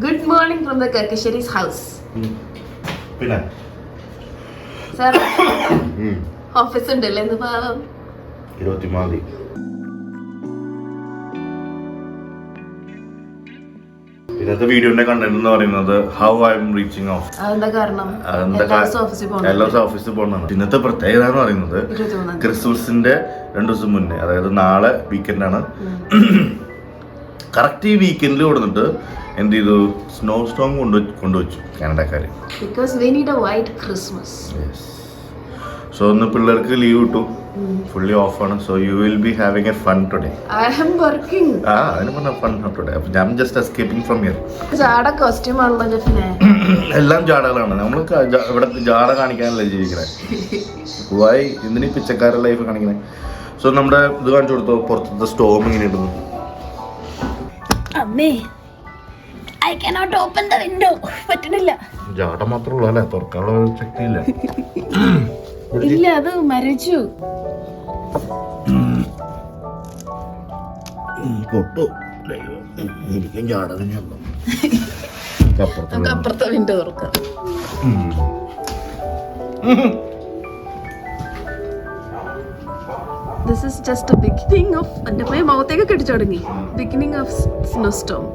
Good morning from the Kakkasserys house. പിന്നെ Sir, office ഉണ്ടല്ലേ എന്ന് പാവം. 23 ഇന്നത്തെ വീഡിയോന്റെ കണ്ടന്റ് എന്ന് പറയുന്നത് how I M reaching of. അതെന്താ കാരണം? എല്ലാ ഓഫീസിൽ പോകുന്നതാണ്. ഇന്നത്തെ പ്രത്യേകത എന്ന് പറയുന്നത് ക്രിസ്മസിന്റെ 2 ദിവസം മുന്നേ, അതായത് നാളെ വീക്കെൻഡാണ്. കറക്റ്റ് ഈ വീക്കെൻഡിൽ കൊടുത്തിട്ട് എന്ത് ചെയ്തു, സ്നോ സ്റ്റോം കൊണ്ടുവച്ചു കാനഡക്കാര്. സോ ഇന്ന് പിള്ളേർക്ക് ലീവ് കിട്ടും, ഫുള്ളി ഓഫാണ്. So you will be having A fun today. അതിന് പറഞ്ഞ ഫൺ ടുഡേ. അപ്പൊ ഞാൻ ജസ്റ്റ് എസ്കേപ്പിംഗ് ഫ്രം ഹിയർ. എല്ലാം ജാടകളാണ്. നമ്മൾ ഇവിടെ ജാട കാണിക്കാനല്ലേ ജീവിക്കണേ. വൈ എന്തിനീ പിച്ചക്കാരുടെ ലൈഫ് കാണിക്കണേ? സോ നമ്മുടെ ഇത് കാണിച്ചു കൊടുത്തോ, പുറത്തത്തെ സ്റ്റോം ഇങ്ങനെ ഇടുന്നു. I cannot open the window. പറ്റുന്നില്ല. ജാട മാത്രമേ ഉള്ളൂ അല്ലേ, തുറക്കാനുള്ള ശക്തിയില്ല. ഇല്ല, അത് മരിച്ചു. എനിക്കും ജാട തന്നെയുള്ളൂ. അപ്പുറത്തെ വിൻഡോ തുറക്കാം. This is just a beginning of എൻ്റെ പോയി മൗത്തേക്ക് കടിച്ചു തുടങ്ങി. Beginning of snowstorm.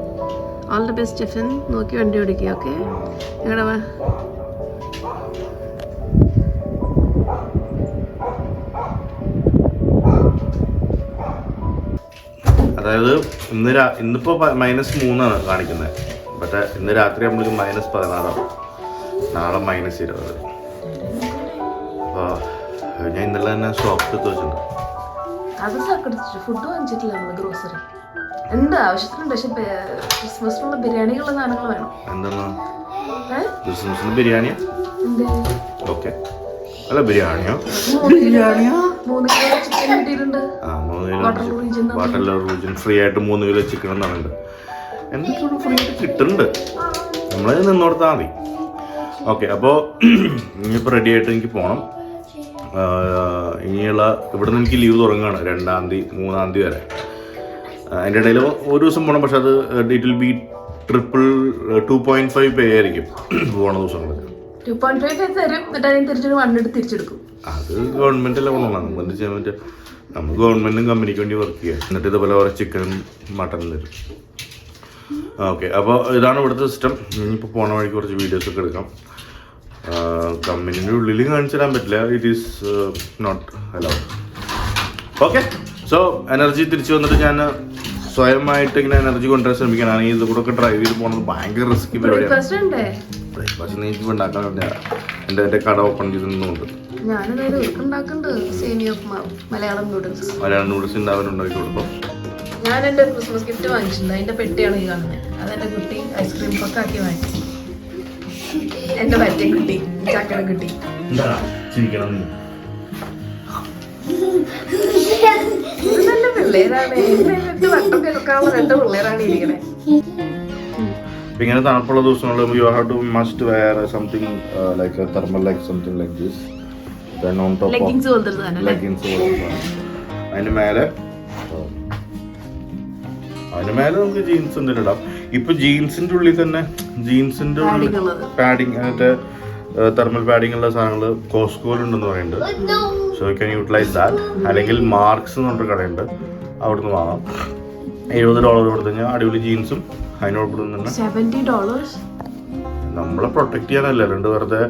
All the best, Jeffin. നോക്കി വണ്ടി ഓടിക്കുക. ഓക്കെ, എങ്ങടെ വാ. അതായത് ഇന്നിപ്പോ -3 കാണിക്കുന്നത്. പക്ഷെ ഇന്ന് രാത്രി നമ്മൾക്ക് -16 നാളെ -20. അപ്പോൾ ഞാൻ ഇന്നലെ തന്നെ ഷോപ്പിൽ വെച്ചിട്ടുണ്ട്. അത് ഫുഡ് വാങ്ങിച്ചിട്ടില്ല നമ്മള്, ഗ്രോസറി. എന്താ ആവശ്യത്തിനുണ്ട്, പക്ഷെ ക്രിസ്മസിനുള്ള ബിരിയാണിക്കുള്ള സാധനങ്ങൾ വേണം. എന്താണ് ക്രിസ്മസിന് ബിരിയാണിയാ? ഓക്കെ, അല്ല ബിരിയാണിയോ? 3 കിലോ ചിക്കൻ കിട്ടിയിട്ടുണ്ട്. വാട്ടർ റീജിയൻ ഫ്രീ ആയിട്ട് 3 കിലോ ചിക്കൻ എന്നാണ്. എന്തൊക്കെയാണ് ഫ്രീ ആയിട്ട് കിട്ടുന്നുണ്ട്, നമ്മളത് നിന്നോടത്താൽ മതി. ഓക്കെ, അപ്പോൾ ഇനിയിപ്പോൾ റെഡി ആയിട്ട് എനിക്ക് പോകണം. ഇനിയുള്ള ഇവിടെ നിന്ന് എനിക്ക് ലീവ് തുടങ്ങുകയാണ് 2-ാം തീയതി 3-ാം തീയതി വരെ. അതിൻ്റെ ഇടയിൽ ഒരു ദിവസം പോകണം. പക്ഷെ അത് ഇറ്റ് വിൽ ബി 2.5 പേ ആയിരിക്കും പോണ ദിവസങ്ങളിൽ. 2.5 തരും, എന്നിട്ട് അതിന് തിരിച്ചെടുക്കും. അത് ഗവൺമെൻറ്റല്ലേ കൊണ്ടുവന്നാണ്. നമ്മൾ എന്ത് ചെയ്യാൻ പറ്റുക, നമ്മൾ ഗവൺമെൻറ്റും കമ്പനിക്ക് വേണ്ടി വർക്ക് ചെയ്യുക. എന്നിട്ട് ഇതുപോലെ ഓരോ ചിക്കനും മട്ടനും തരും. ഓക്കെ, അപ്പോൾ ഇതാണ് ഇവിടുത്തെ സിസ്റ്റം. ഇനിയിപ്പോൾ പോണ വഴിക്ക് കുറച്ച് വീഡിയോസൊക്കെ എടുക്കാം. കമ്പനീൻ്റെ ഉള്ളിൽ കാണിച്ചു തരാൻ പറ്റില്ല, it is not allowed. Okay, so energy തിരിച്ചു വന്നിട്ട് ഞാൻ സ്വയമായിട്ട് ഇങ്ങനെ എനർജി കൊണ്ടുവരാൻ ശ്രമിക്കാനാണ്. ഇത് കൂടെ ഒക്കെ ഡ്രൈവ് ചെയ്ത് പോകുന്നത് ഭയങ്കര റിസ്കി പരിപാടിയാണ്. ബ്രേക്ക്ഫാസ്റ്റ് എനിക്ക് ഉണ്ടാക്കാൻ എൻ്റെ കട ഓപ്പൺ ചെയ്തിട്ടുണ്ട്. മലയാളം നൂഡിൽസ് ഉണ്ടാക്കി കൊടുക്കും. ഞാൻ എൻ്റെ ക്രിസ്മസ് ഗിഫ്റ്റ് വാങ്ങിച്ചിട്ടുണ്ട്. അതിന്റെ പെട്ടിയാണ് ഈ കാണുന്നത്. അതെന്റെ കുട്ടി ഐസ്ക്രീം ഒക്കെ ആക്കി വാങ്ങിച്ചു. എന്റെ പറ്റിയ കുട്ടി ചക്കര കുട്ടി. നല്ല പിള്ളേരാണ്. വട്ടൊക്കെ എടുക്കാനുള്ള 2 പിള്ളേരാണ് ഇരിക്കണേ. ഇങ്ങനെ തണുപ്പുള്ള ദിവസങ്ങളിൽ you have to must wear something like a thermal like something like this. Then on top leggings പോലത്തെ സാധനം. അതിന് മേലെ നമുക്ക് ജീൻസ് എന്തെങ്കിലും ഇടാം. ഇപ്പൊ ജീൻസിന്റെ ഉള്ളിൽ തന്നെ ജീൻസിന്റെ പാഡിങ്, അങ്ങനത്തെ തെർമൽ പാഡിങ് ഉള്ള സാധനങ്ങൾ കോസ്കോയിലുണ്ടെന്ന് പറയുന്നുണ്ട്. So you can utilise that. അല്ലെങ്കിൽ മാർക്സ് എന്ന് പറഞ്ഞൊരു കടയുണ്ട്, അവിടുന്ന് വാങ്ങാം. $70 കൊടുത്തു കഴിഞ്ഞാൽ അടിപൊളി ജീൻസും അതിനോടൊപ്പം തന്നെ $70 നമ്മളെ പ്രൊട്ടക്ട് ചെയ്യാനല്ല, രണ്ട് വെറുതെ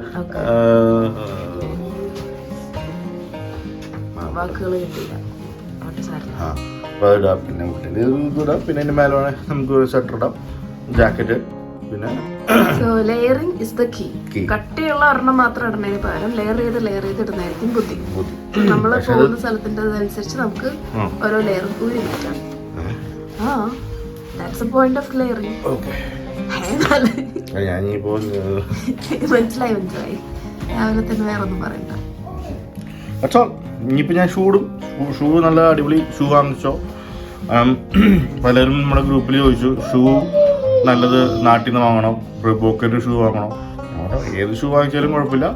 ഇടാം. പിന്നെ കുട്ടീൻ്റെ ഇതിടാം. പിന്നെ അതിൻ്റെ മേലെ വേണേൽ നമുക്ക് സ്വെറ്റർ ഇടാം, ജാക്കറ്റ്. പിന്നെ ലെയറിംഗ് ഇസ് ദ കീ. കട്ടിയുള്ള ഒരെണ്ണം മാത്രം ഇടുന്നതിന് പകരം ലെയർ ചെയ്ത് ഇടുന്നതായിരിക്കും ബുദ്ധി. നമ്മൾ പോകുന്ന സ്ഥലത്തിന്റെ അനുസരിച്ച് നമുക്ക് ഓരോ ലെയർ കൂടി ഇരിക്കാം. That's the point of layering. Okay. മനസ്സിലായി. രാവിലെ തന്നെ വേറെ ഒന്നും പറയണ്ട. ഇനിയിപ്പോൾ ഞാൻ ഷൂ നല്ല അടിപൊളി ഷൂ വാങ്ങിച്ചോ. പലരും നമ്മുടെ ഗ്രൂപ്പിൽ ചോദിച്ചു ഷൂ നല്ലത് നാട്ടിൽ നിന്ന് വാങ്ങണോ, റിബോക്കിൻ്റെ ഷൂ വാങ്ങണോ. ഏത് ഷൂ വാങ്ങിച്ചാലും കുഴപ്പമില്ല.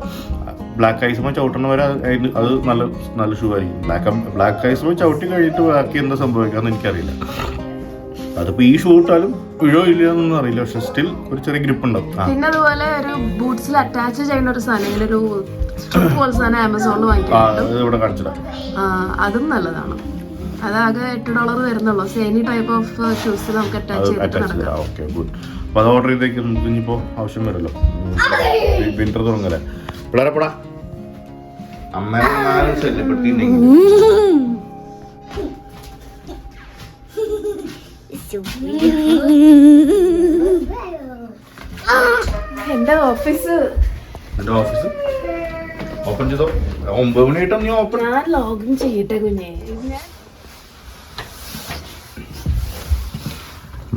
ബ്ലാക്ക് ഐസുമ്പോൾ ചവിട്ടണ വരെ അത് നല്ല ഷൂ ആയിരിക്കും. ബ്ലാക്ക് ഐസുമ്പോൾ ചവിട്ടി കഴിഞ്ഞിട്ട് ബാക്കി എന്താ സംഭവിക്കാമെന്ന് എനിക്കറിയില്ല. അതിപ്പോ ഈ ഷൂ ഇട്ടാലും വീഴോ ഇല്ലയെന്നൊന്നും അറിയില്ല, പക്ഷെ സ്റ്റിൽ ഒരു ചെറിയ ഗ്രിപ്പ് ഉണ്ടാവും. പിന്നെ അതുപോലെ ഒരു ബൂട്ട്സിൽ അറ്റാച്ച് ചെയ്യുന്ന ഒരു സാധനം, ഇങ്ങനെ ഒരു സ്ട്രിപ്പ് പോലെ സാധനം ആമസോണിൽ വാങ്ങിക്കാം. അതും നല്ലതാണ്. അതാകെ $8 വരുന്നുള്ളൂ. എനി ടൈപ്പ് ഓഫ് ഷൂസ് നമുക്ക് അറ്റാച്ച് ചെയ്തിട്ട് നടക്കാം. അപ്പൊ അത് ഓർഡർ ചെയ്തേക്ക്, നമുക്ക് ഇനിയിപ്പോ ആവശ്യം വരുമല്ലോ, വിന്റർ തുടങ്ങല്ലേ. പിള്ളേരെ പോടാ, അമ്മേനെ ശല്യപ്പെടുത്തിയിട്ടുണ്ടെങ്കിൽ എന്റെ ഓഫീസ് ഓപ്പൺ ചെയ്തോ. 9 മണിയായിട്ടോ നീ ഓപ്പൺ. ഞാൻ ലോഗിൻ ചെയ്യട്ടെ കുഞ്ഞേ.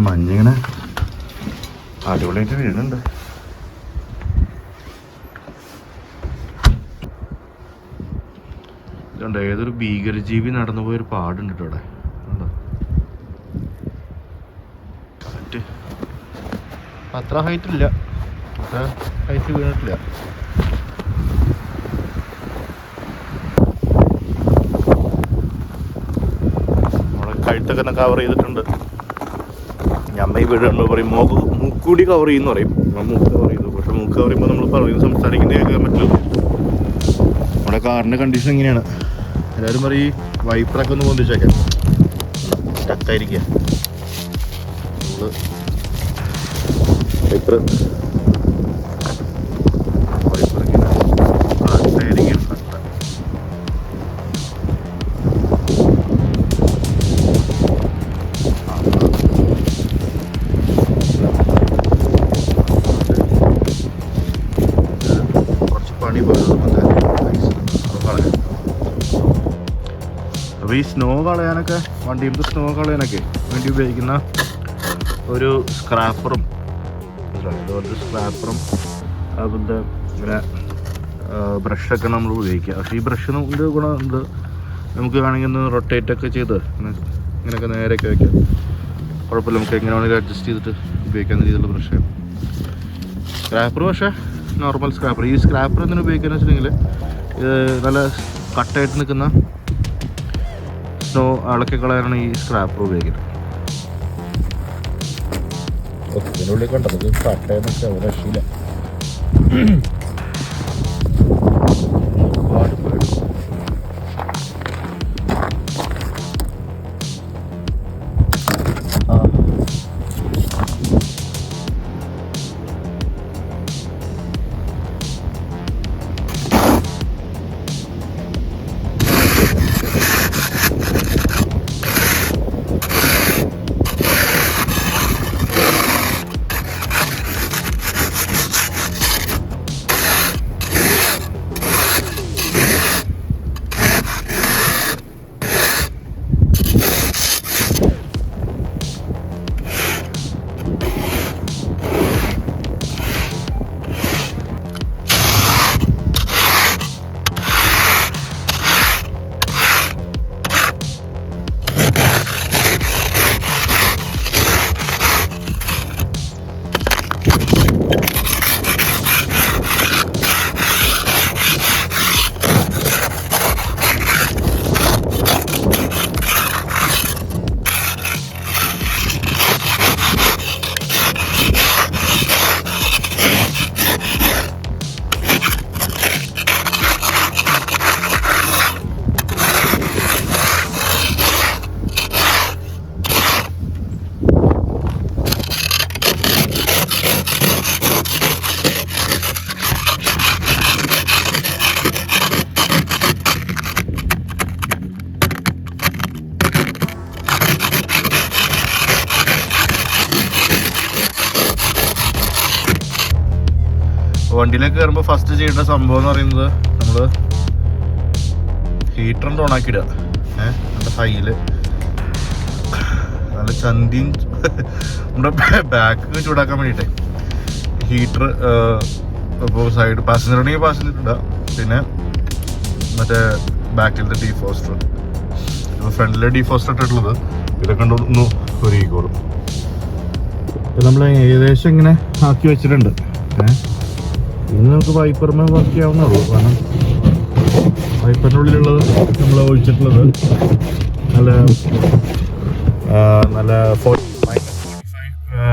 മഞ്ഞിങ്ങനെ അടിപൊളിയായിട്ട് വീഴുന്നുണ്ട്. ഇതുണ്ട്, ഏതൊരു ഭീകരജീവി നടന്നു പോയൊരു പാടുണ്ട് കേട്ടോ അവിടെ. കാറ്റ് അത്ര ഹൈറ്റ് ഇല്ല, അത്ര ഹൈറ്റ് വീണിട്ടില്ല. നമ്മളെ കഴുത്തൊക്കെ തന്നെ കവർ ചെയ്തിട്ടുണ്ട്. അമ്മ ഈ വീടുണ്ടോ പറയും, മൂക്കൂടി കവർ ചെയ്യുന്ന പറയും. മൂക്ക് കവർ ചെയ്തു, പക്ഷെ മൂക്ക് കവർ ചെയ്യുമ്പോൾ നമ്മൾ പറയുന്നത് സംസാരിക്കുന്നത് കേൾക്കാൻ പറ്റില്ല. നമ്മുടെ കാറിൻ്റെ കണ്ടീഷൻ എങ്ങനെയാണ്? എല്ലാവരും പറയും വൈപ്പറൊക്കെ ഒന്ന് പൊന്തിച്ചേക്കാം, സ്റ്റക്കായിരിക്കുക. വൈപ്പർ അപ്പോൾ ഈ സ്നോ കളയാനൊക്കെ, വണ്ടിയിലത്തെ സ്നോ കളയാനൊക്കെ വേണ്ടി ഉപയോഗിക്കുന്ന ഒരു സ്ക്രാപ്പറും, ഇതുപോലത്തെ സ്ക്രാപ്പറും അതുപോലെ ഇങ്ങനെ ബ്രഷൊക്കെ നമ്മൾ ഉപയോഗിക്കുക. പക്ഷേ ഈ ബ്രഷിൻ്റെ ഗുണം എന്ത്, നമുക്ക് വേണമെങ്കിൽ ഒന്ന് റൊട്ടേറ്റൊക്കെ ചെയ്ത് ഇങ്ങനെയൊക്കെ നേരെയൊക്കെ വയ്ക്കാം, കുഴപ്പമില്ല. നമുക്ക് എങ്ങനെ വേണമെങ്കിലും അഡ്ജസ്റ്റ് ചെയ്തിട്ട് ഉപയോഗിക്കാവുന്ന രീതിയിലുള്ള ബ്രഷാണ് സ്ക്രാപ്പർ. പക്ഷേ നോർമൽ സ്ക്രാപ്പർ, ഈ സ്ക്രാപ്പർ എന്തിനു ഉപയോഗിക്കുകയെന്ന് വെച്ചിട്ടുണ്ടെങ്കിൽ നല്ല കട്ടായിട്ട് നിൽക്കുന്ന സ്നോ ഇളക്കി കളയാനാണ് ഈ സ്ക്രാപ്പർ ഉപയോഗിക്കുന്നത്. ഇതിനുള്ളിൽ കണ്ടത് കട്ടയെന്നൊക്കെ രക്ഷയില്ല. ഒരുപാട് പേടി. വണ്ടിയിലേക്ക് കയറുമ്പോൾ ഫസ്റ്റ് ചെയ്യേണ്ട സംഭവം എന്ന് പറയുന്നത്, നമ്മൾ ഹീറ്റർ ഓണാക്കിയിടുക. നല്ല ഹൈയില് നല്ല ചന്തിയും നമ്മുടെ ബാക്ക് ചൂടാക്കാൻ വേണ്ടിയിട്ടേ ഹീറ്റർ ഇപ്പോൾ സൈഡ് പാസഞ്ചർ ഉണ്ടെങ്കിൽ പാസഞ്ചർ ഇടുക. പിന്നെ മറ്റേ ബാക്കിലത്തെ ഡീഫോസ്റ്റർ, ഇപ്പോൾ ഫ്രണ്ടിലെ ഡീഫോസ്റ്റർ ഇട്ടിട്ടുള്ളത് ഇതൊക്കെ ഒന്ന് ഒരുക്കിക്കോളും. നമ്മൾ ഏകദേശം ഇങ്ങനെ ആക്കി വെച്ചിട്ടുണ്ട്. ഇനി നമുക്ക് വൈപ്പറിന് വർക്ക് ചെയ്യാവുന്നുള്ളൂ. കാരണം വൈപ്പറിൻ്റെ ഉള്ളിലുള്ളത് നമ്മൾ ഒഴിച്ചിട്ടുള്ളത് നല്ല നല്ല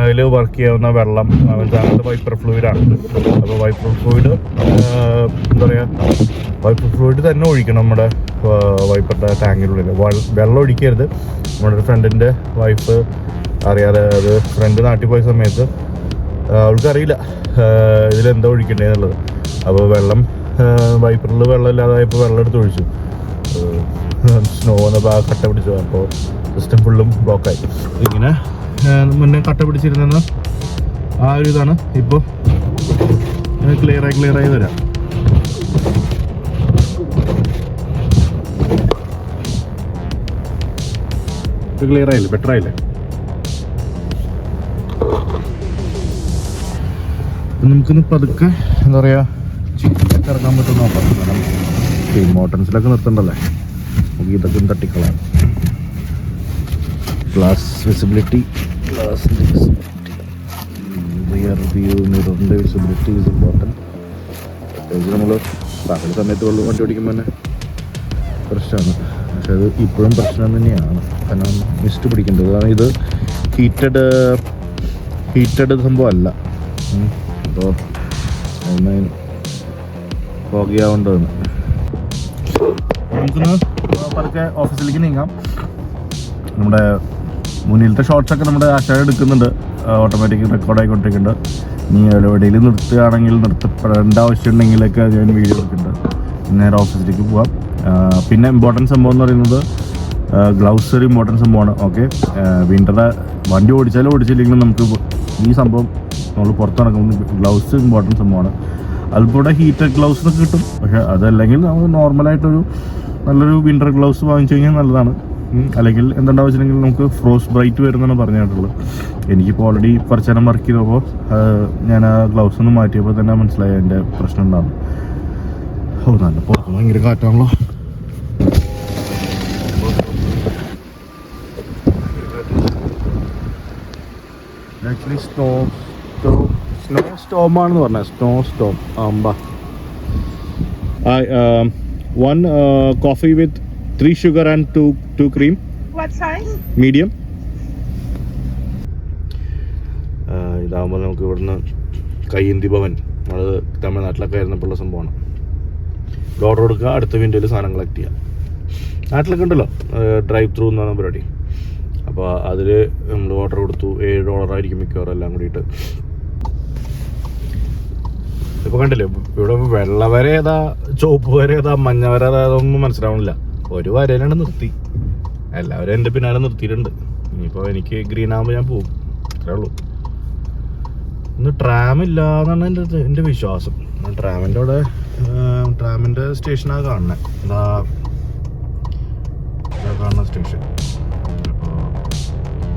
അതിൽ വർക്ക് ചെയ്യാവുന്ന വെള്ളം അങ്ങനത്തെ വൈപ്പർ ഫ്ലൂയിഡാണ്. അപ്പോൾ വൈപ്പർ ഫ്ലൂയിഡ് എന്താ പറയുക, വൈപ്പർ ഫ്ലൂയിഡ് തന്നെ ഒഴിക്കണം നമ്മുടെ വൈപ്പറിൻ്റെ ടാങ്കിനുള്ളിൽ. വെള്ളം ഒഴിക്കരുത്. നമ്മുടെ ഒരു ഫ്രണ്ടിൻ്റെ വൈഫ് അറിയാതെ, അത് ഫ്രണ്ട് നാട്ടിൽ പോയ സമയത്ത് അവൾക്കറിയില്ല ഇതിലെന്താ ഒഴിക്കേണ്ടതെന്നുള്ളത്. അപ്പോൾ വെള്ളം വൈപ്പറിൽ വെള്ളം ഇല്ലാതായപ്പോൾ വെള്ളം എടുത്ത് ഒഴിച്ചു. സ്നോ വന്നപ്പോൾ ആ കട്ട പിടിച്ചു. അപ്പോൾ സിസ്റ്റം ഫുള്ളും ബ്ലോക്കായി. ഇങ്ങനെ മുന്നേ കട്ട പിടിച്ചിരുന്ന ആ ഒരു ഇതാണ് ഇപ്പോൾ ക്ലിയറായി വരാം. ഇത് ക്ലിയർ ആയില്ലേ, ബെറ്റർ ആയില്ലേ? നമുക്കിന്ന് പതുക്കെ എന്താ പറയുക ചിക്കനൊക്കെ ഇറങ്ങാൻ പറ്റുന്ന നോക്കാം. കാരണം മോട്ടൻസിലൊക്കെ നിർത്തണ്ടല്ലേ, നമുക്ക് ഇതൊക്കെ തട്ടിക്കളാം. ഗ്ലാസ് വിസിബിലിറ്റി, റിയർ വ്യൂ മിററിൻ്റെ വിസിബിലിറ്റി ഈസ് ഇമ്പോർട്ടൻറ്റ്. പ്രത്യേകിച്ച് നമ്മൾ പകൽ സമയത്ത് വണ്ടി ഓടിക്കുമ്പോൾ തന്നെ പ്രശ്നമാണ്. പക്ഷെ അത് ഇപ്പോഴും പ്രശ്നം തന്നെയാണ്. കാരണം മിസ്റ്റ് പിടിക്കേണ്ടത്. കാരണം ഇത് ഹീറ്റഡ് സംഭവമല്ല. അപ്പോൾ പോകിയാവേണ്ടതാണ്. നമുക്കിന്ന് പതുക്കെ ഓഫീസിലേക്ക് നീങ്ങാം. നമ്മുടെ മുന്നിലത്തെ ഷോട്ട്സൊക്കെ നമ്മുടെ ആശായ എടുക്കുന്നുണ്ട്, ഓട്ടോമാറ്റിക് റെക്കോർഡ് ആയിക്കൊണ്ടിരിക്കുന്നുണ്ട്. ഇനി എവിടെയെങ്കിലും നിർത്തുകയാണെങ്കിൽ നിർത്തപ്പെടേണ്ട ആവശ്യം ഉണ്ടെങ്കിലൊക്കെ ഞാൻ വീഡിയോ എടുക്കുന്നുണ്ട്. നേരെ ഓഫീസിലേക്ക് പോവാം. പിന്നെ ഇമ്പോർട്ടൻറ്റ് സംഭവം എന്ന് പറയുന്നത് ഗ്ലൗസ് ഒരു ഇമ്പോർട്ടൻറ്റ് സംഭവമാണ്. ഓക്കെ, വിൻ്റർ വണ്ടി ഓടിച്ചില്ലെങ്കിലും നമുക്ക് ഈ സംഭവം നമ്മൾ പുറത്ത് നടക്കുമ്പോൾ ഗ്ലൗസ് ഇമ്പോർട്ടൻറ്റ് സംഭവമാണ്. അതിൽക്കൂടെ ഹീറ്റഡ് ഗ്ലൗസ് കിട്ടും. പക്ഷേ അതല്ലെങ്കിൽ നമുക്ക് നോർമലായിട്ടൊരു നല്ലൊരു വിൻ്റർ ഗ്ലൗസ് വാങ്ങിച്ചു കഴിഞ്ഞാൽ നല്ലതാണ്. അല്ലെങ്കിൽ എന്താണെന്ന് വെച്ചിട്ടുണ്ടെങ്കിൽ നമുക്ക് ഫ്രോസ്റ്റ് ബ്രൈറ്റ് വരുന്നതാണ് പറഞ്ഞിട്ടുള്ളത്. എനിക്കിപ്പോൾ ഓൾറെഡി കുറച്ച് നേരം വർക്ക് ചെയ്തപ്പോൾ ഞാൻ ആ ഗ്ലൗസ് ഒന്ന് മാറ്റിയപ്പോൾ തന്നെ മനസ്സിലായി എൻ്റെ പ്രശ്നം ഉണ്ടാകും. ഓ, നല്ല പുറത്ത് ഭയങ്കര കാറ്റാണല്ലോ. ആക്ച്വലി സ്നോ സ്റ്റോമാണെന്ന് പറഞ്ഞത്. Snow Storm. One coffee with 3 sugar and 2 cream. What size? Medium. ഇതാകുമ്പോൾ നമുക്ക് ഇവിടുന്ന് കയ്യന്തി ഭവൻ, നമ്മൾ തമിഴ്നാട്ടിലൊക്കെ ആയിരുന്നപ്പോഴുള്ള സംഭവമാണ്. ഓർഡർ കൊടുക്കുക, അടുത്ത വിൻഡോയിൽ സാധനം കളക്ട് ചെയ്യുക. നാട്ടിലൊക്കെ ഉണ്ടല്ലോ ഡ്രൈവ് ത്രൂ എന്നാണ് പരിപാടി. അപ്പോൾ അതിൽ നമ്മൾ ഓർഡർ കൊടുത്തു. $7 മിക്കവാറും എല്ലാം കൂടിയിട്ട്. ഇപ്പോൾ കണ്ടില്ലേ, ഇവിടെ വെള്ള വര ഏതാ, ചുവപ്പ് വര ഏതാ, മഞ്ഞ വര ഏതാ, അതൊന്നും മനസ്സിലാവണില്ല. ഒരു വരയിലാണ് നിർത്തി. എല്ലാവരും എൻ്റെ പിന്നാലെ നിർത്തിയിട്ടുണ്ട്. ഇനിയിപ്പോൾ എനിക്ക് ഗ്രീൻ ആകുമ്പോൾ ഞാൻ പോകും, അത്രേ ഉള്ളൂ. ഇന്ന് ട്രാം ഇല്ല എന്നാണ് എൻ്റെ വിശ്വാസം. ട്രാമിൻ്റെ അവിടെ ട്രാമിൻ്റെ സ്റ്റേഷനാണ് കാണുന്നത്. എന്താ കാണുന്ന സ്റ്റേഷൻ. അപ്പോൾ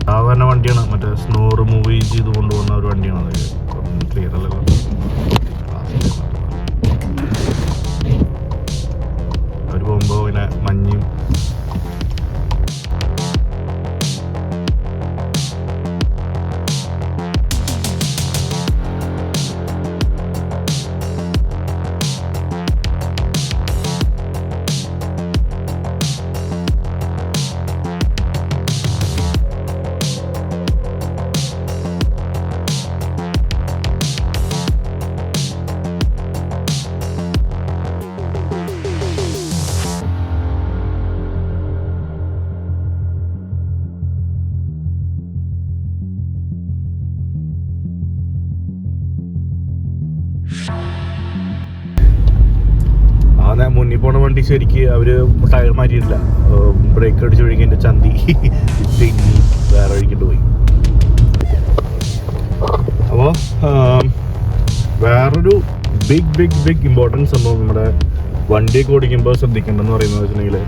സാധാരണ വണ്ടിയാണ്, മറ്റേ സ്നോ റിമൂവ് ചെയ്ത് കൊണ്ടുപോകുന്ന ഒരു വണ്ടിയാണ്. അത് ക്ലിയർ അല്ലല്ലോ. അവർ പോകുമ്പോൾ പിന്നെ മഞ്ഞും മുന്നിൽ പോണ വണ്ടി ശരിക്ക് അവര് ടയർ മാറ്റിയിട്ടില്ല. ബ്രേക്ക് അടിച്ച് ഒഴുകി എൻ്റെ ചന്തി വേറെ ഒഴുകിട്ട് പോയി. അപ്പോൾ വേറൊരു ബിഗ് ഇമ്പോർട്ടൻസ് സംഭവം നമ്മുടെ വണ്ടിയൊക്കെ ഓടിക്കുമ്പോൾ ശ്രദ്ധിക്കേണ്ടതെന്ന് പറയുന്നത് വെച്ചിട്ടുണ്ടെങ്കിൽ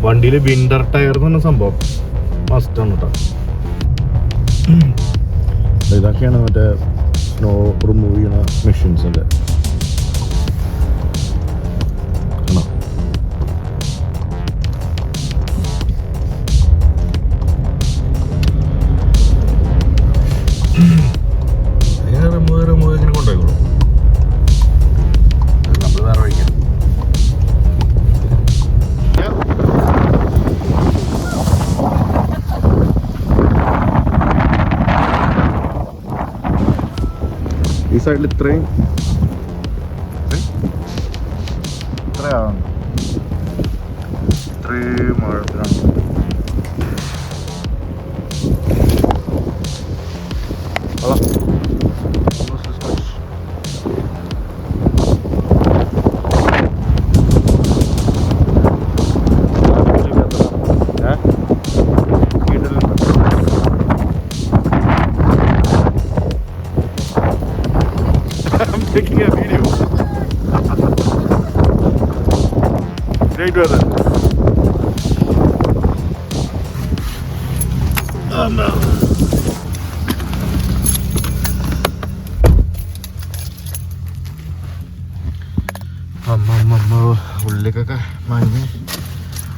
വണ്ടിയിൽ വിൻ്റർ ടയർ എന്ന് പറഞ്ഞ സംഭവം മസ്റ്റാണ് കേട്ടോ. ഇതൊക്കെയാണ് മറ്റേ സ്നോ റിമൂവ് ചെയ്യുന്ന മെഷീൻസിൻ്റെ. റിമൂവ് ഇങ്ങനെ കൊണ്ടുപോയിക്കോളൂ. നമ്മൾ വേറെ വഴിക്കാം. ഈ സൈഡിൽ ഇത്രയും ഇത്രയാണ് ഇത്രയും ആഴത്തിലാണ്. Taking a video. Great weather. Oh no. അമ്മ ഉള്ളിലേക്കൊക്കെ മഞ്ഞ്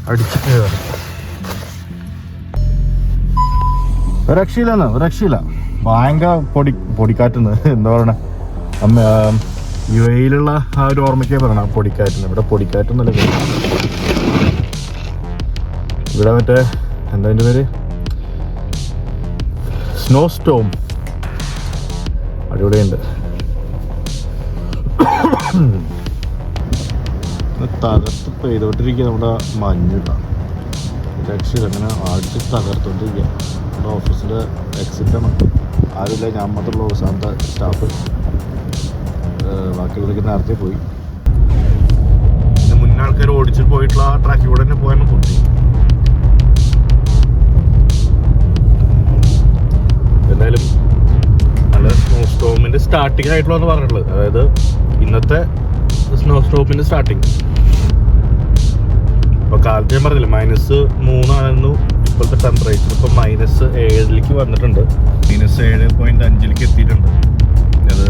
അടിച്ചിട്ട് കയറി. രക്ഷയില്ല. ഭയങ്കര പൊടിക്കാറ്റുന്ന് എന്താ പറയണേ, യു എയിലുള്ള ആ ഒരു ഓർമ്മയ്ക്കേ പറയണം പൊടിക്കാറ്റുന്ന്. ഇവിടെ പൊടിക്കാറ്റൊന്നുമല്ല, ഇവിടെ മറ്റേ എന്താ അതിൻ്റെ പേര്, സ്നോ സ്റ്റോം അടിപൊളിയുണ്ട്. തകർത്ത് പെയ്തോണ്ടിരിക്കുക നമ്മുടെ മഞ്ഞിട്ടാണ്. രക്ഷയില്ല, അങ്ങനെ അടിച്ച് തകർത്തോണ്ടിരിക്കുക. നമ്മുടെ ഓഫീസിൻ്റെ എക്സിറ്റാണ്, ആരുമില്ല, ഞാൻ മാത്രമുള്ള അവസാനത്തെ സ്റ്റാഫ്. ബാക്കിയുള്ളവർക്ക് നേരത്തെ പോയി. മുന്നേ ആൾക്കാർ ഓടിച്ചിട്ട് പോയിട്ടുള്ള ആ ട്രാക്കിലൂടെ തന്നെ പോയാലും കുട്ടി. എന്തായാലും നല്ല സ്നോ സ്റ്റോമിൻ്റെ സ്റ്റാർട്ടിങ് ആയിട്ടുള്ളതെന്ന് പറഞ്ഞിട്ടുള്ളത്, അതായത് ഇന്നത്തെ സ്നോ സ്റ്റോമിൻ്റെ സ്റ്റാർട്ടിങ്. ഇപ്പോൾ കാലത്ത് ഞാൻ പറഞ്ഞില്ല -3 ഇപ്പോഴത്തെ ടെമ്പറേച്ചർ. ഇപ്പോൾ -7 വന്നിട്ടുണ്ട്, -7.5 എത്തിയിട്ടുണ്ട്. അത്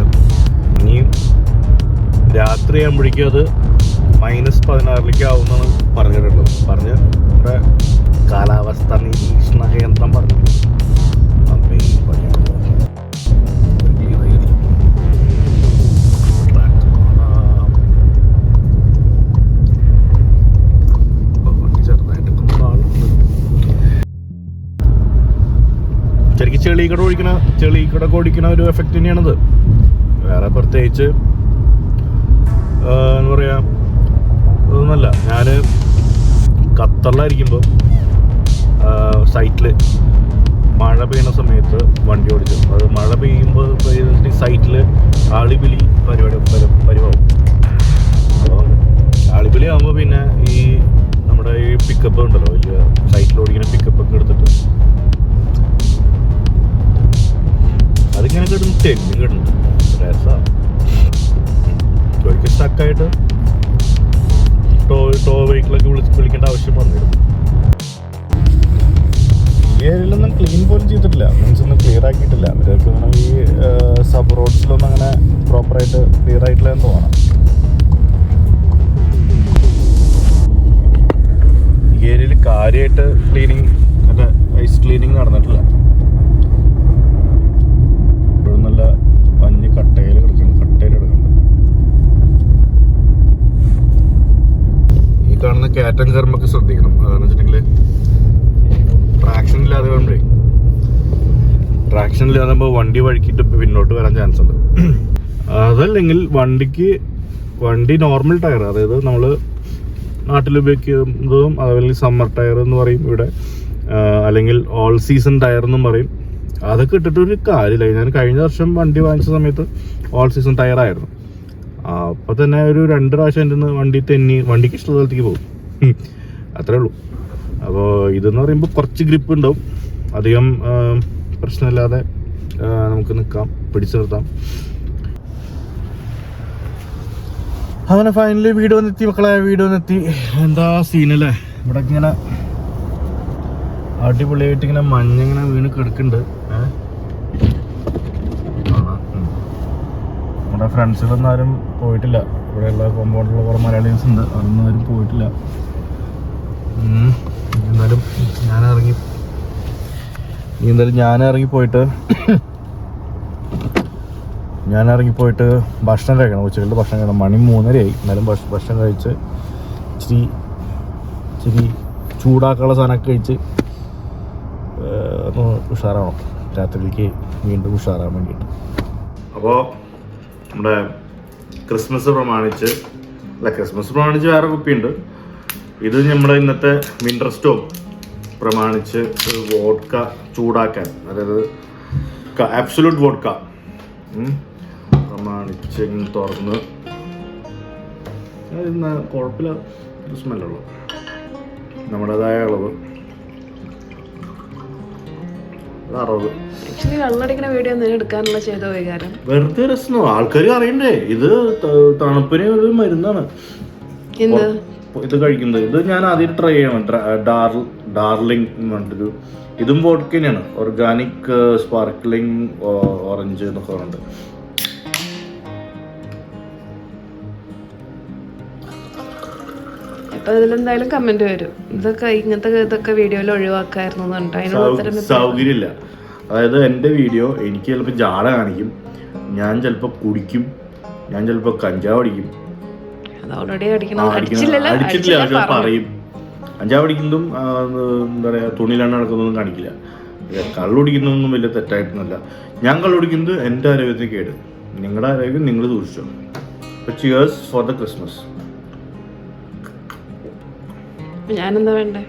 ഇനി രാത്രി ആകുമ്പോഴേക്കും അത് -16 ആവുമെന്നാണ് പറഞ്ഞിട്ടുള്ളത്. നമ്മുടെ കാലാവസ്ഥ നിരീക്ഷണ കേന്ദ്രം പറഞ്ഞിട്ടുള്ളത്. ശരിക്കും ചെളിക്കട ഓടിക്കണ ഒരു എഫക്റ്റ് തന്നെയാണത്. വേറെ പ്രത്യേകിച്ച് എന്താ പറയുക അതൊന്നുമല്ല. ഞാൻ ഖത്തറിലായിരിക്കുമ്പോൾ സൈറ്റിൽ മഴ പെയ്യുന്ന സമയത്ത് വണ്ടി ഓടിച്ചു. അത് മഴ പെയ്യുമ്പോൾ സൈറ്റിൽ ആളിബിലി പരിവാവും. അപ്പോൾ ആളിബിലി ആകുമ്പോൾ പിന്നെ ഈ നമ്മുടെ ഈ പിക്കപ്പ് ഉണ്ടല്ലോ, വലിയ സൈറ്റിൽ ഓടിക്കുന്ന പിക്കപ്പൊക്കെ എടുത്തിട്ട് അതിങ്ങനെ കിട്ടുന്നു, തെങ്ങും കിട്ടുന്നു. രസമാണ്. ഒരിക്കൽ സ്റ്റക്കായിട്ട് ടോ വെഹിക്കിളൊക്കെ വിളിക്കേണ്ട ആവശ്യം വന്നിരുന്നു. ഈ ഏരിയയിലൊന്നും ക്ലീൻ പോലും ചെയ്തിട്ടില്ല, മീൻസ് ഒന്നും ക്ലിയർ ആക്കിയിട്ടില്ല. അവർക്ക് ഈ സബ് റോഡ്സിലൊന്നും അങ്ങനെ പ്രോപ്പറായിട്ട് ക്ലിയർ ആയിട്ടില്ല എന്ന് തോന്നണം. ഈ ഏരിയയിൽ കാര്യമായിട്ട് ക്ലീനിങ്, മറ്റേ ഐസ് ക്ലീനിങ് നടന്നിട്ടില്ല. ഇപ്പോഴും നല്ല മഞ്ഞ് കട്ടയിൽ കിടക്കുന്നുണ്ട്. ഈ കാണുന്ന കയറ്റം കയറുമ്പൊക്കെ ശ്രദ്ധിക്കണം. അതെന്ന് വെച്ചിട്ടുണ്ടെങ്കിൽ ട്രാക്ഷൻ ഇല്ലാതാകുമ്പോൾ വണ്ടി വഴിക്കിട്ട് പിന്നോട്ട് വരാൻ ചാൻസ് ഉണ്ട്. അതല്ലെങ്കിൽ വണ്ടി നോർമൽ ടയർ, അതായത് നമ്മൾ നാട്ടിൽ ഉപയോഗിക്കുന്നതും, അതുപോലെ സമ്മർ ടയർ എന്ന് പറയും ഇവിടെ, അല്ലെങ്കിൽ ഓൾ സീസൺ ടയർ എന്നും പറയും. അതൊക്കെ ഇട്ടിട്ടൊരു കാര്യമില്ല. ഞാൻ കഴിഞ്ഞ വർഷം വണ്ടി വാങ്ങിച്ച സമയത്ത് ഓൾ സീസൺ ടയർ ആയിരുന്നു. അപ്പോൾ തന്നെ ഒരു 2 പ്രാവശ്യം എൻ്റെ വണ്ടി തെന്നി, വണ്ടിക്ക് ഇഷ്ടമുള്ള സ്ഥലത്തേക്ക് പോകും, അത്രേ ഉള്ളൂ. അപ്പോൾ ഇതെന്ന് പറയുമ്പോൾ കുറച്ച് ഗ്രിപ്പ് ഉണ്ടാവും, അധികം പ്രശ്നമില്ലാതെ നമുക്ക് നിൽക്കാം, പിടിച്ചു നിർത്താം. അങ്ങനെ ഫൈനലി വീട് വന്നെത്തി മക്കളെ, വീട് വന്നെത്തി. എന്താ സീനല്ലേ, ഇവിടെ ഇങ്ങനെ അടിപൊളിയായിട്ട് ഇങ്ങനെ മഞ്ഞിങ്ങനെ വീണ് കിടക്കുന്നുണ്ട്. നമ്മുടെ ഫ്രണ്ട്സിലൊന്നും ആരും പോയിട്ടില്ല. ഇവിടെയുള്ള കോമ്പൗണ്ടിലുള്ള കുറേ മലയാളീസ് ഉണ്ട്, അതൊന്നും ആരും പോയിട്ടില്ല. എന്തായാലും ഞാൻ ഇറങ്ങിപ്പോയിട്ട് ഭക്ഷണം കഴിക്കണം, ഉച്ചകളുടെ ഭക്ഷണം കഴിക്കണം. മണി 3:30 എന്നാലും ഭക്ഷണം കഴിച്ച് ഇച്ചിരി ചൂടാക്കാനുള്ള സാധനമൊക്കെ കഴിച്ച് ഒന്ന് ഉഷാറാവണം, രാത്രിയിലേക്ക് വീണ്ടും ഉഷാറാൻ വേണ്ടിയിട്ട്. അപ്പോൾ നമ്മുടെ ക്രിസ്മസ് പ്രമാണിച്ച് വേറെ കുപ്പിയുണ്ട്. ഇത് നമ്മുടെ ഇന്നത്തെ വിൻ്റർ സ്റ്റോം പ്രമാണിച്ച് വോഡ്ക ചൂടാക്കാൻ, അതായത് ആബ്സൊല്യൂട്ട് വോഡ്ക പ്രമാണിച്ച് തുറന്ന് കുഴപ്പമില്ല, സ്മെല്ലുള്ളൂ. നമ്മുടേതായ അളവ് 60. ആക്ച്വലി വെള്ളടിക്കുന്ന വീഡിയോ എന്തെങ്കിലും എടുക്കാനുള്ള ചെയ്തോ വികാരം വെറുതെ രസമോ, ആൾക്കാർ അറിയണ്ടേ ഇത് തണുപ്പിന് ഒരു മരുന്നാണ് ഇത് കഴിക്കുന്നത്. ഇത് ഞാൻ ആദ്യം ട്രൈ ചെയ്യണം. ഡാർലിംഗ് എന്ന് പറഞ്ഞിട്ടൊരു, ഇതും വോഡ്ക തന്നെയാണ്. ഓർഗാനിക് സ്പാർക്ലിംഗ് ഓറഞ്ച് എന്നൊക്കെ പറഞ്ഞിട്ട്. അപ്പൊ ഇതിലെന്തായാലും കമന്റ് വരും, ഇതൊക്കെ വീഡിയോയിൽ ഒഴിവാക്കായിരുന്നു. സൗകര്യമില്ല. അതായത് എൻ്റെ വീഡിയോ എനിക്ക് ചിലപ്പോൾ ജാട കാണിക്കും, ഞാൻ ചിലപ്പോൾ കുടിക്കും, ഞാൻ ചിലപ്പോൾ കഞ്ചാവ് അടിക്കും. അടിച്ചിട്ടില്ല പറയും. കഞ്ചാവ് അടിക്കുന്നതും എന്താ പറയുക തുണിയിലാണ് നടക്കുന്നതൊന്നും കാണിക്കില്ല. കള്ളുടിക്കുന്നതൊന്നും വലിയ തെറ്റായിട്ടൊന്നുമല്ല. ഞാൻ കള്ളുടിക്കുന്നത് എൻ്റെ ആരോഗ്യത്തിന് കേട്, നിങ്ങളുടെ ആരോഗ്യം നിങ്ങൾ സൂക്ഷിച്ചോ. അപ്പോൾ ചിയേഴ്സ് ഫോർ ദ ക്രിസ്മസ്. ഞാനെന്താ വേണ്ടേ?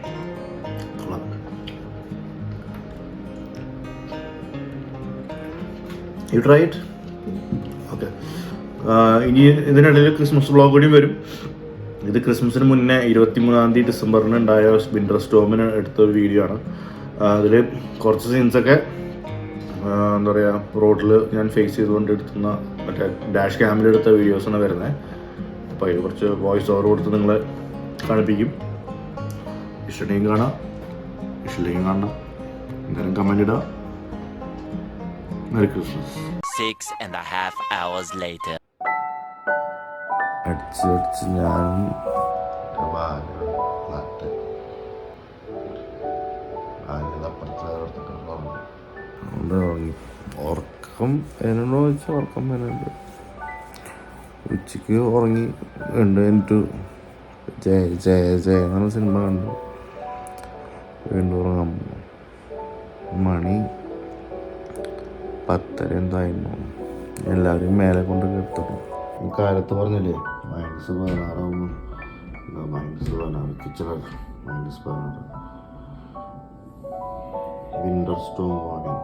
You try it? Okay. ഇനി ഇതിനിടയിൽ ക്രിസ്മസ് വ്ളോഗ് കൂടി വരും. ഇത് ക്രിസ്മസിന് മുന്നേ 23 ഡിസംബറിന് ഉണ്ടായ വിൻ്റർ സ്റ്റോമിന് എടുത്തൊരു വീഡിയോ ആണ്. അതിൽ കുറച്ച് സീൻസൊക്കെ എന്താ പറയുക റോഡിൽ ഞാൻ ഫേസ് ചെയ്തുകൊണ്ട് എടുത്തുന്ന മറ്റേ ഡാഷ് ക്യാമിലെടുത്ത വീഡിയോസാണ് വരുന്നത്. അപ്പോൾ അതിൽ കുറച്ച് വോയിസ് ഓവർ കൊടുത്ത് നിങ്ങളെ കാണിപ്പിക്കും. ഇഷ്ടമെങ്കിൽ കാണാം, ഇഷ്ടമില്ലെങ്കിൽ കാണണം. എന്തായാലും കമൻ്റ് ഇടുക. Merry Christmas. 6.5 hours later. അടിച്ച് ഞാൻ ഉറക്കം വരുന്നുണ്ടോ വെച്ചാൽ ഉറക്കം വരുന്നുണ്ട്. ഉച്ചക്ക് ഉറങ്ങി 2 ജയ ജയ ജയ എന്ന സിനിമ കണ്ടു. വീണ്ടും ഉറങ്ങാൻ മണി 10 എന്തായിരുന്നു. എല്ലാവരും മേലെ കൊണ്ട് കിടത്തണം. ഈ കാലത്ത് പറഞ്ഞില്ലേ -16 -16 കിച്ചണർ -16 വിൻ്റർ സ്റ്റോം വാർണിംഗ്.